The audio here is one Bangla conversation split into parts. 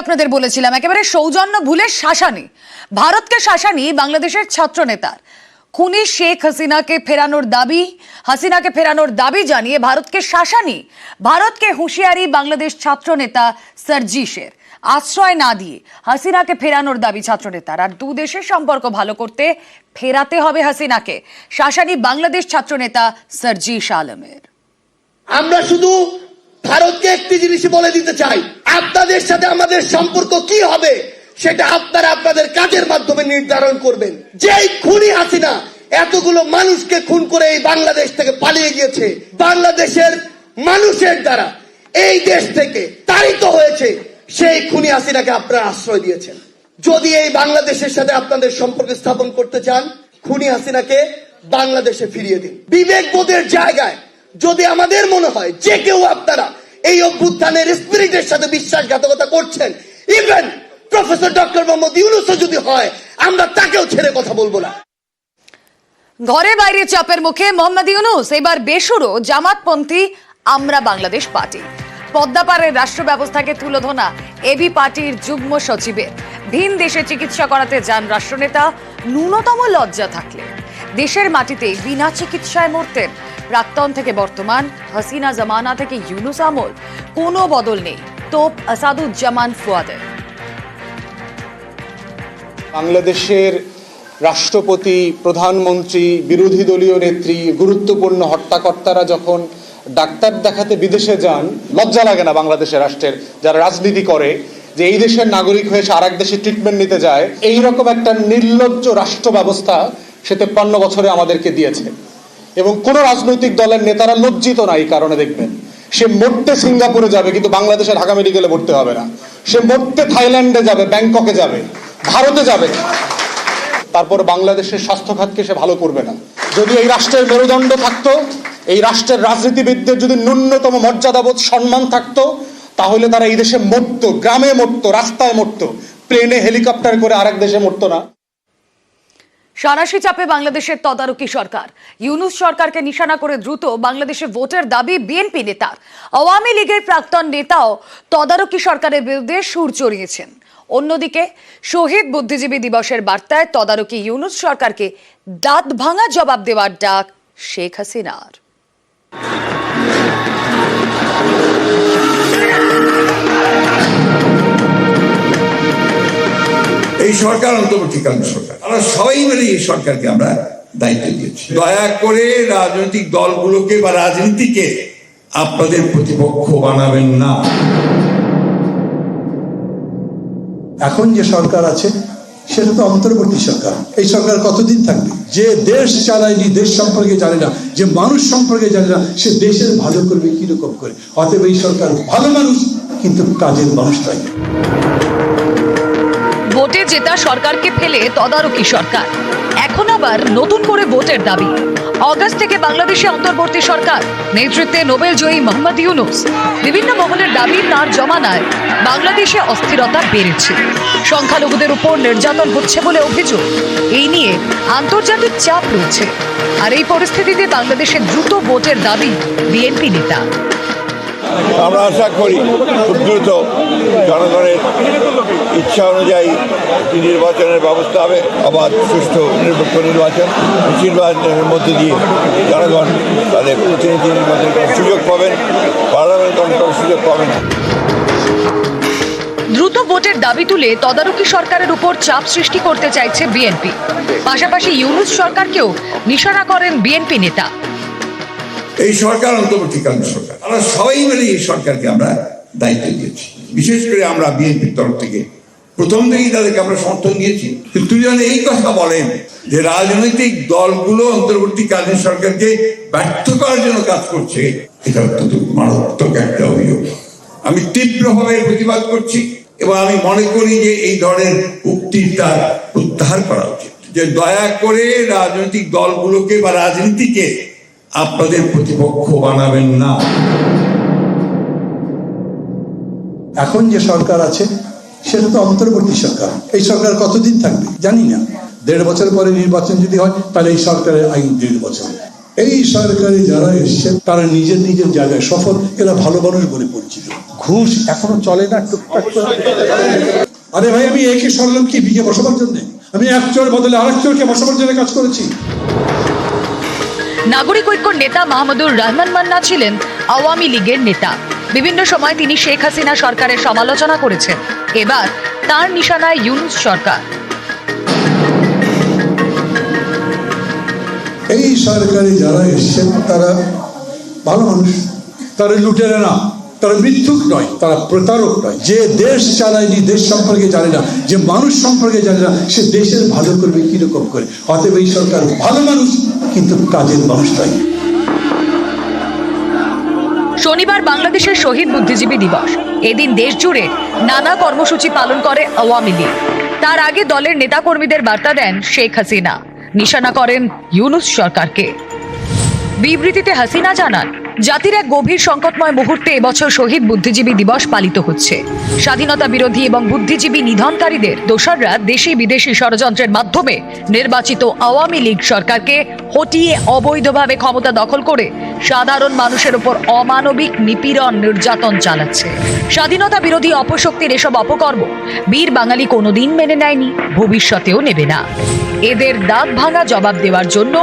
আপনাদের বলেছিলাম একেবারে সৌজন্য ভুলে শাসানি, ভারতকে শাসানি বাংলাদেশের ছাত্র নেতার খুনি শেখ হাসিনাকে ফেরানোর দাবি জানিয়ে ভারতকে শাসানি, ভারতকে হুঁশিয়ারি বাংলাদেশ ছাত্র নেতা সার্জিসের। আশ্রয় না দিয়ে হাসিনাকে ফেরানোর দাবি ছাত্র নেতার। আর দু দেশের সম্পর্ক ভালো করতে ফেরাতে হবে হাসিনাকে, শাসানি বাংলাদেশ ছাত্র নেতা সার্জিস আলমের। আমরা শুধু ভারতকে একটি জিনিস বলে দিতে চাই, আপনাদের সাথে আমাদের সম্পর্ক কি হবে সেটা আপনারা আপনাদের কাজের মাধ্যমে নির্ধারণ করবেন। যেই খুনি হাসিনা এতগুলো মানুষকে খুন করে এই বাংলাদেশ থেকে পালিয়ে গিয়েছে, বাংলাদেশের মানুষের দ্বারা এই দেশ থেকে তাড়িত হয়েছে, সেই খুনি হাসিনাকে আপনারা আশ্রয় দিয়েছেন। যদি এই বাংলাদেশের সাথে আপনাদের সম্পর্ক স্থাপন করতে চান, খুনি হাসিনাকে বাংলাদেশে ফিরিয়ে দিন। বিবেকবোধের জায়গায় যদি আমাদের মনে হয় যে কেউ আপনারা এই অভ্যুত্থানের স্পিরিটের সাথে বিশ্বাসঘাতকতা করছেন, ইভেন প্রফেসর ডক্টর মোহাম্মদ ইউনূসও যদি হয়, আমরা তাকেও ছেড়ে কথা বলবো না। ঘরে বাইরে চাপের মুখে মোহাম্মদ ইউনূস এবার বেসুরো জামাতপন্থী আমরা বাংলাদেশ পার্টি। পদ্মাপাড়ের রাষ্ট্র ব্যবস্থাকে তুলোধনা এবি পার্টির যুগ্ম সচিবের। ভিন দেশে চিকিৎসা করাতে যান রাষ্ট্রনেতা, ন্যূনতম লজ্জা থাকলে দেশের মাটিতে বিনা চিকিৎসায় মরতেন। প্রাক্তন থেকে বর্তমান, হাসিনা জামানা থেকে ইউনূস আমল, কোনো বদল নেই তোপ আসাদুজ্জামান ফুয়াদের। বাংলাদেশের রাষ্ট্রপতি, প্রধানমন্ত্রী, বিরোধী দলীয় নেত্রী, গুরুত্বপূর্ণ হত্যাকর্তারা যখন ডাক্তার দেখাতে বিদেশে যান, লজ্জা লাগে না বাংলাদেশের রাষ্ট্রের যারা রাজনীতি করে যে এই দেশের নাগরিক হয়ে সে আরেক দেশে ট্রিটমেন্ট নিতে যায়? এইরকম একটা নির্লজ্জ রাষ্ট্র ব্যবস্থা সে 53 বছরে আমাদেরকে দিয়েছে। এবং কোন রাজনৈতিক দলের নেতারা লজ্জিত না এই কারণে। দেখবেন সে মরতে সিঙ্গাপুরে যাবে, কিন্তু বাংলাদেশে ঢাকা মেডিকেলে ভর্তি হবে না। সে মরতে থাইল্যান্ডে যাবে, ব্যাংককে যাবে, ভারতে যাবে, তারপর বাংলাদেশের স্বাস্থ্য খাতকে সে ভালো করবে না। যদি এই রাষ্ট্রের মেরুদণ্ড থাকতো, এই রাষ্ট্রের রাজনীতিবিদদের যদি ন্যূনতম মর্যাদাবোধ, সম্মান থাকতো, তাহলে তারা এই দেশে মরতো, গ্রামে মরতো, রাস্তায় মরতো, প্লেনে হেলিকপ্টার করে আরেক দেশে মরতো না। সাঁড়াশি চাপে বাংলাদেশের তদারকি সরকার। ইউনূস সরকারকে নিশানা করে দ্রুত বাংলাদেশে ভোটের দাবি বিএনপি নেতার। আওয়ামী লীগের প্রাক্তন নেতাও তদারকি সরকারের বিরুদ্ধে সুর চড়িয়েছেন। অন্যদিকে শহীদ বুদ্ধিজীবী দিবসের বার্তায় তদারকি ইউনূস সরকারকে দাঁত ভাঙা জবাব দেওয়ার ডাক শেখ হাসিনার। এই সরকার অন্তর্বর্তীকালীন সরকার, আমরা সবাই মিলে এই সরকারকে আমরা দায়িত্ব দিয়েছি। দয়া করে রাজনৈতিক দলগুলোকে বা রাজনীতিকে আপনাদের প্রতিপক্ষ বানাবেন না। এখন যে সরকার আছে সেটা তো অন্তর্বর্তী সরকার। এই সরকার কতদিন থাকবে? যে দেশ চালায়নি, দেশ সম্পর্কে জানে না, যে মানুষ সম্পর্কে জানে না, সে দেশের ভালো করবে কিরকম করে? অতএব এই সরকার ভালো মানুষ, কিন্তু কাজের মানুষ তাই। ভোটে জেতা সরকারকে ফেলে তদারকি সরকার, এখন আবার নতুন করে ভোটের দাবি। অগাস্ট থেকে বাংলাদেশে অন্তর্বর্তী সরকার, নেতৃত্বে নোবেল জয়ী মোহাম্মদ ইউনূস। বিভিন্ন মহলের দাবি, তার জমানায় বাংলাদেশে অস্থিরতা বেড়েছে, সংখ্যালঘুদের উপর নির্যাতন হচ্ছে বলে অভিযোগ। এই নিয়ে আন্তর্জাতিক চাপ রয়েছে। আর এই পরিস্থিতিতে বাংলাদেশে দ্রুত ভোটের দাবি বিএনপি নেতা। আমরা আশা করি খুব দ্রুত জনগণের ইচ্ছা অনুযায়ী নির্বাচনের ব্যবস্থা হবে, অবাধ, সুষ্ঠু, নিরপেক্ষ নির্বাচন। নির্বাচনের মধ্যে দিয়ে জনগণ তাদের প্রতিনিধি নির্বাচন করার সুযোগ পাবেন, পার্লামেন্ট গঠন করার সুযোগ পাবেন। দ্রুত ভোটের দাবি তুলে তদারকি সরকারের উপর চাপ সৃষ্টি করতে চাইছে বিএনপি। পাশাপাশি ইউনূস সরকারকেও নিশানা করেন বিএনপি নেতা। এই সরকার অন্তর্বর্তীকালীন সরকার, আমরা সবাই মিলে এই সরকারকে আমরা দায়িত্ব দিয়েছি। বিশেষ করে আমরা বিএনপির তরফ থেকে প্রথম থেকেই তাদেরকে আমরা সমর্থন দিয়েছি। কিন্তু যখন এই কথা বলেন যে রাজনৈতিক দলগুলো অন্তর্বর্তীকালীন সরকারকে ব্যর্থ করার জন্য কাজ করছে, এটা অত্যন্ত মারাত্মক একটা অভিযোগ। আমি তীব্রভাবে প্রতিবাদ করছি এবং আমি মনে করি যে এই ধরনের উক্তির তার প্রত্যাহার করা উচিত। যে দয়া করে রাজনৈতিক দলগুলোকে বা রাজনীতিকে আপনাদের প্রতিপক্ষ বানাবেন না। এখন যে সরকার আছে সেটা তো অন্তর্বর্তী সরকার। এই সরকার কতদিন থাকবে জানি না। 1.5 বছর পরে নির্বাচন যদি হয়, তাহলে এই সরকারের আইন 1.5 বছর। এই সরকারে যারা এসছেন তারা নিজের নিজের জায়গায় সফল, এরা ভালো মানুষ বলে পরিচিত। ঘুষ এখনো চলে না টুকটাক করে। আরে ভাই, আমি একে সরলাম কি বিকে বসাবার জন্য? আমি এক চোর বদলে আরেক চোরকে বসাবার জন্য কাজ করেছি। নাগরিক ঐক্যর নেতা মাহমুদুর রহমান মান্না ছিলেন আওয়ামী লীগের নেতা। বিভিন্ন সময় তিনি শেখ হাসিনা সরকারের সমালোচনা করেছেন। এবার তার নিশানায় ইউনূস সরকার। এই সরকারে যারা এসছেন তারা ভালো মানুষ, তারা লুটেরা না, তারা মিথ্যুক নয়, তারা প্রতারক নয়। যে দেশ চালায়নি, দেশ সম্পর্কে জানে না, যে মানুষ সম্পর্কে জানে না, সে দেশের ভালো করবে কিরকম করে? অতএব এই সরকার ভালো মানুষ, কিন্তু কাজের মানুষ নয়। শনিবার বাংলাদেশের শহীদ বুদ্ধিজীবী দিবস। এদিন দেশ জুড়ে নানা কর্মসূচি পালন করে আওয়ামী লীগ। তার আগে দলের নেতাকর্মীদের বার্তা দেন শেখ হাসিনা, নিশানা করেন ইউনূস সরকারকে। বিবৃতিতে হাসিনা জানান, জাতির এক গভীর সংকটময় মুহূর্তে এবছর শহীদ বুদ্ধিজীবী দিবস পালিত হচ্ছে। স্বাধীনতা বিরোধী এবং বুদ্ধিজীবী নিধনকারীদের দোসররা দেশি বিদেশি ষড়যন্ত্রের মাধ্যমে নির্বাচিত আওয়ামী লীগ সরকারকে হটিয়ে অবৈধভাবে ক্ষমতা দখল করে সাধারণ মানুষের উপর অমানবিক নিপীড়ন নির্যাতন চালাচ্ছে। স্বাধীনতা বিরোধী অপশক্তির এসব অপকর্ম বীর বাঙালি কোনোদিন মেনে নেয়নি, ভবিষ্যতেও নেবে না। এদের দাঁত ভাঙা জবাব দেওয়ার জন্য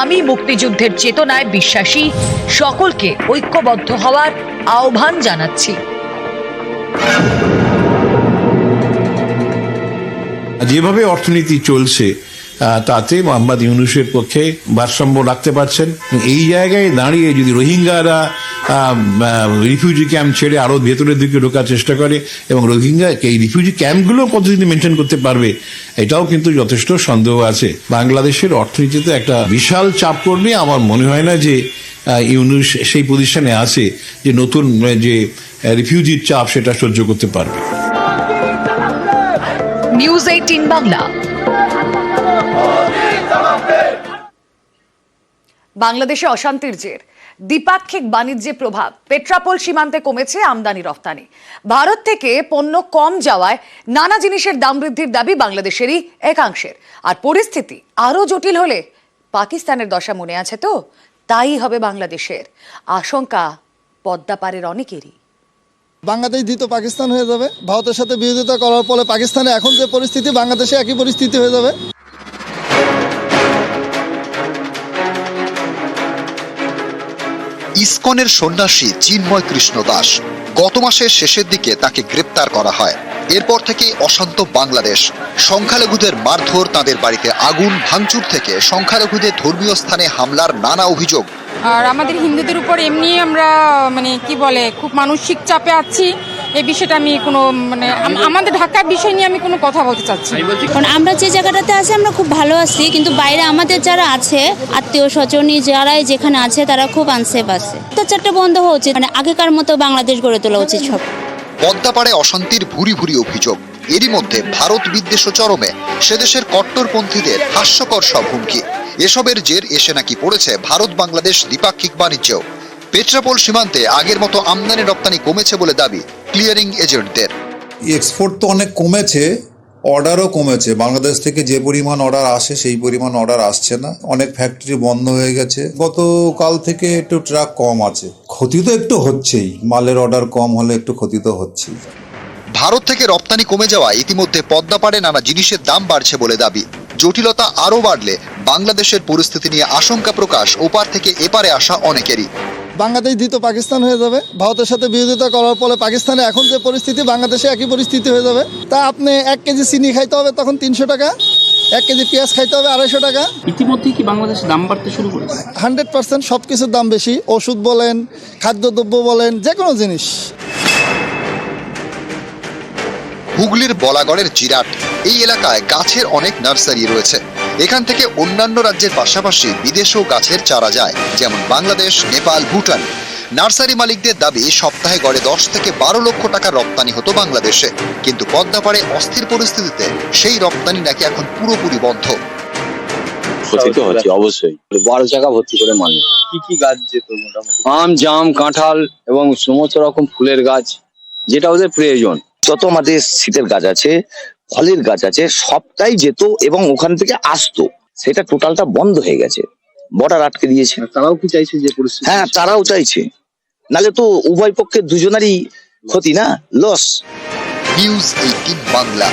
আমি মুক্তিযুদ্ধের চেতনায় বিশ্বাসী, সকলকে ঐক্যবদ্ধ হওয়ার আহ্বান জানাচ্ছি। যেভাবে অর্থনীতি চলছে তাতে মোহাম্মদ ইউনূসের পক্ষে ভারসাম্য রাখতে পারছেন। এই জায়গায় দাঁড়িয়ে যদি রোহিঙ্গারা রিফিউজি ক্যাম্প ছেড়ে আরো ভেতরের দিকে ঢোকার চেষ্টা করে এবং রোহিঙ্গা এই রিফিউজি ক্যাম্পগুলো কতদিন মেনটেন করতে পারবে, এটাও কিন্তু যথেষ্ট সন্দেহ আছে। বাংলাদেশের অর্থনীতিতে একটা বিশাল চাপ পড়বে। আমার মনে হয় না যে ইউনূস সেই পজিশনে আছে যে নতুন যে রিফিউজির চাপ সেটা সহ্য করতে পারবে। নিউজ 18 বাংলা। বাংলাদেশে অশান্তির জের, দ্বিপাক্ষিক বাণিজ্যে প্রভাব, পেট্রাপোল সীমান্তে কমেছে আমদানি রফতানি। ভারত থেকে পণ্য কম যাওয়ায় নানা জিনিসের দাম বৃদ্ধির দাবি বাংলাদেশেরই একাংশের। আর পরিস্থিতি আরো জটিল হলে পাকিস্তানের দশা মনে আছে তো, তাই হবে বাংলাদেশের আশঙ্কা পদ্মা পারের অনেকেরই। বাংলাদেশ দ্বিতীয় পাকিস্তান হয়ে যাবে। ভারতের সাথে বিরোধিতা করার ফলে পাকিস্তানে এখন যে পরিস্থিতি, বাংলাদেশে একই পরিস্থিতি হয়ে যাবে। ইসকনের সন্ন্যাসী চিন্ময় কৃষ্ণ দাস গত মাসের শেষের দিকে তাকে গ্রেপ্তার করা হয়। এরপর থেকে অশান্ত বাংলাদেশ। সংখ্যালঘুদের মারধর, তাদের বাড়িতে আগুন ভাঙচুর থেকে সংখ্যালঘুদের ধর্মীয় স্থানে হামলার নানা অভিযোগ। আর আমাদের হিন্দুদের উপর এমনি আমরা খুব মানসিক চাপে আছি। এই বিষয়টা আমি আমাদের ঢাকার বিষয় নিয়ে আমি কোনো কথা বলতে চাচ্ছি। কারণ আমরা যে জায়গাটাতে আছি আমরা খুব ভালো আছি, কিন্তু বাইরে আমাদের যারা আছে আত্মীয় স্বজনী যারাই যেখানে আছে তারা খুব আনসেফ আছে। অত্যাচারটা বন্ধ হওয়া উচিত, আগেকার মতো বাংলাদেশ গড়ে তোলা উচিত সব। পদ্মাপাড়ে অশান্তির ভুরি ভুরি অভিযোগ। এরই মধ্যে ভারত বিদ্বেষ চরমে, সেদেশের কট্টরপন্থীদের হাস্যকর সব হুমকি। এসবের জের এসে নাকি পড়েছে ভারত বাংলাদেশ দ্বিপাক্ষিক বাণিজ্যেও। পেট্রাপোল সীমান্তে আগের মতো আমদানি রপ্তানি কমেছে বলে দাবি ক্লিয়ারিং এজেন্টদের। এক্সপোর্ট তো অনেক কমেছে, অর্ডারও কমেছে। বাংলাদেশ থেকে যে পরিমাণ অর্ডার আসে সেই পরিমাণ অর্ডার আসছে না। অনেক ফ্যাক্টরি বন্ধ হয়ে গেছে। গতকাল থেকে একটু ট্রাক কম আছে। ক্ষতি তো একটু হচ্ছেই, মালের অর্ডার কম হলে একটু ক্ষতি তো হচ্ছেই। ভারত থেকে রপ্তানি কমে যাওয়া ইতিমধ্যে পদ্মাপাড়ে নানা জিনিসের দাম বাড়ছে বলে দাবি। জটিলতা আরও বাড়লে বাংলাদেশের পরিস্থিতি নিয়ে আশঙ্কা প্রকাশ ওপার থেকে এপারে আসা অনেকেরই। বাংলাদেশ দ্বিতীয় পাকিস্তান হয়ে যাবে। ভারতের সাথে বিরোধিতা করার ফলে পাকিস্তানে এখন যে পরিস্থিতি, বাংলাদেশে একই পরিস্থিতি হয়ে যাবে। তা আপনি 1 কেজি চিনি খাইতে হবে তখন 300 টাকা, 1 কেজি পেঁয়াজ খাইতে হবে 250 টাকা। ইতিমধ্যে কি বাংলাদেশে দাম বাড়তে শুরু করেছে? 100% সব কিছুর দাম বেশি। ওষুধ বলেন, খাদ্যদ্রব্য বলেন, যে কোনো জিনিস। হুগলির বলাগড়ের জিরাট এই এলাকায় গাছের অনেক নার্সারি রয়েছে। এখান থেকে অন্যান্য রাজ্যের পাশাপাশি বিদেশেও গাছের চারা যায়, যেমন বাংলাদেশ, নেপাল, ভুটান। নার্সারি মালিকদের দাবি সপ্তাহে গড়ে 10 থেকে 12 লক্ষ টাকা রপ্তানি হতো বাংলাদেশে, কিন্তু পদ্মাপাড়ে অস্থির পরিস্থিতিতে সেই রপ্তানি নাকি এখন পুরোপুরি বন্ধ। ক্ষতি তো হচ্ছে অবশ্যই। 12 জায়গা ভর্তি করে মাল। কি কি গাছ যেত মোটামুটি? আম, জাম, কাঁঠাল এবং সমস্ত রকম ফুলের গাছ, যেটা ওদের প্রয়োজন। যত আমাদের শীতের গাছ আছে, ফলের গাছ আছে, সবটাই যেত এবং ওখান থেকে আসতো। সেটা টোটালটা বন্ধ হয়ে গেছে। বর্ডার আটকে দিয়েছে। তারাও কি চাইছে যে পরিস্থিতি? হ্যাঁ, তারাও চাইছে, নালে তো উভয় পক্ষের দুজনারই ক্ষতি না, লস। নিউজ 18 বাংলা।